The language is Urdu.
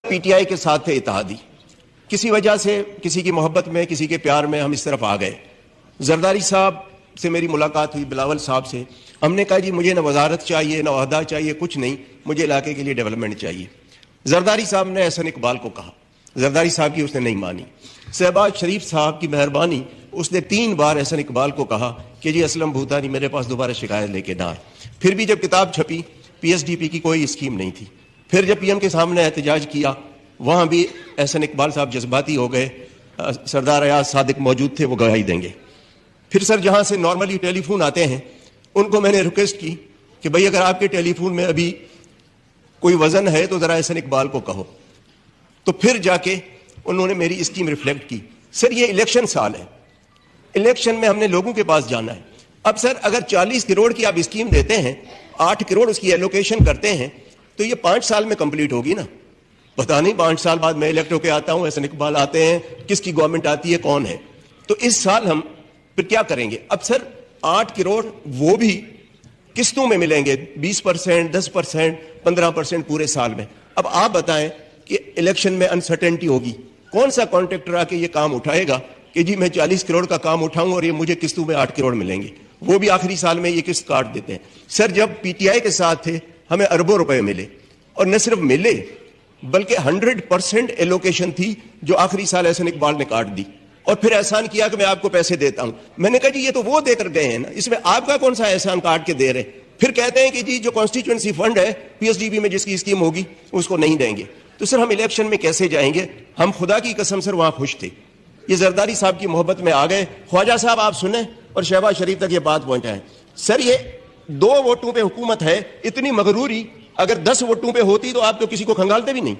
پی ٹی آئی کے ساتھ تھے اتحادی، کسی وجہ سے کسی کی محبت میں کسی کے پیار میں ہم اس طرف آ گئے. زرداری صاحب سے میری ملاقات ہوئی، بلاول صاحب سے. ہم نے کہا جی مجھے نہ وزارت چاہیے نہ عہدہ چاہیے، کچھ نہیں، مجھے علاقے کے لیے ڈیولپمنٹ چاہیے. زرداری صاحب نے احسن اقبال کو کہا، زرداری صاحب کی اس نے نہیں مانی. شہباز شریف صاحب کی مہربانی، اس نے 3 بار احسن اقبال کو کہا کہ جی اسلم بھوتانی میرے پاس دوبارہ شکایت لے کے نہ آئے. پھر بھی جب کتاب چھپی پی ایس ڈی پی کی کوئی اسکیم نہیں تھی. پھر جب پی ایم کے سامنے احتجاج کیا وہاں بھی احسن اقبال صاحب جذباتی ہو گئے. سردار ایاز صادق موجود تھے، وہ گواہی دیں گے. پھر سر جہاں سے نارملی ٹیلی فون آتے ہیں ان کو میں نے ریکویسٹ کی کہ بھئی اگر آپ کے ٹیلی فون میں ابھی کوئی وزن ہے تو ذرا احسن اقبال کو کہو. تو پھر جا کے انہوں نے میری اسکیم ریفلیکٹ کی. سر یہ الیکشن سال ہے، الیکشن میں ہم نے لوگوں کے پاس جانا ہے. اب سر اگر 40 کروڑ کی آپ اسکیم دیتے ہیں، 8 کروڑ اس کی ایلوکیشن کرتے ہیں تو یہ 5 سال میں کمپلیٹ ہوگی نا. پتہ نہیں 5 سال بعد میں الیکٹ ہو کے آتا ہوں، احسن اقبال آتے ہیں، کس کی گورنمنٹ آتی ہے، کون ہے. تو اس سال ہم پھر کیا کریں گے؟ اب سر 8 کروڑ وہ بھی قسطوں میں ملیں گے، 20%، 10%، 15% پورے سال میں. اب آپ بتائیں کہ الیکشن میں انسرٹنٹی ہوگی، کون سا کانٹریکٹر آ کے یہ کام اٹھائے گا کہ جی میں 40 کروڑ کا کام اٹھاؤں اور یہ مجھے قسطوں میں 8 کروڑ ملیں گے، وہ بھی آخری سال میں یہ قسط کاٹ دیتے ہیں. سر جب پی ٹی آئی کے ساتھ تھے ہمیں اربوں روپے ملے، اور نہ صرف ملے بلکہ 100% ایلوکیشن تھی جو آخری سال احسن اقبال نے کاٹ دی. اور پھر احسان کیا کہ میں آپ کو پیسے دیتا ہوں. میں نے کہا جی یہ تو وہ دے کر گئے ہیں نا، اس میں آپ کا کون سا احسان کاٹ کے دے رہے. پھر کہتے ہیں کہ جی جو کانسٹیچوئنسی فنڈ ہے پی ایس ڈی بی میں جس کی اسکیم ہوگی اس کو نہیں دیں گے. تو سر ہم الیکشن میں کیسے جائیں گے؟ ہم خدا کی قسم سر وہاں خوش تھے. یہ زرداری صاحب کی محبت میں آ گئے. خواجہ صاحب آپ سنیں اور شہباز شریف تک یہ بات پہنچائیں. سر یہ 2 ووٹوں پہ حکومت ہے، اتنی مغروری اگر 10 ووٹوں پہ ہوتی تو آپ تو کسی کو کھنگالتے بھی نہیں.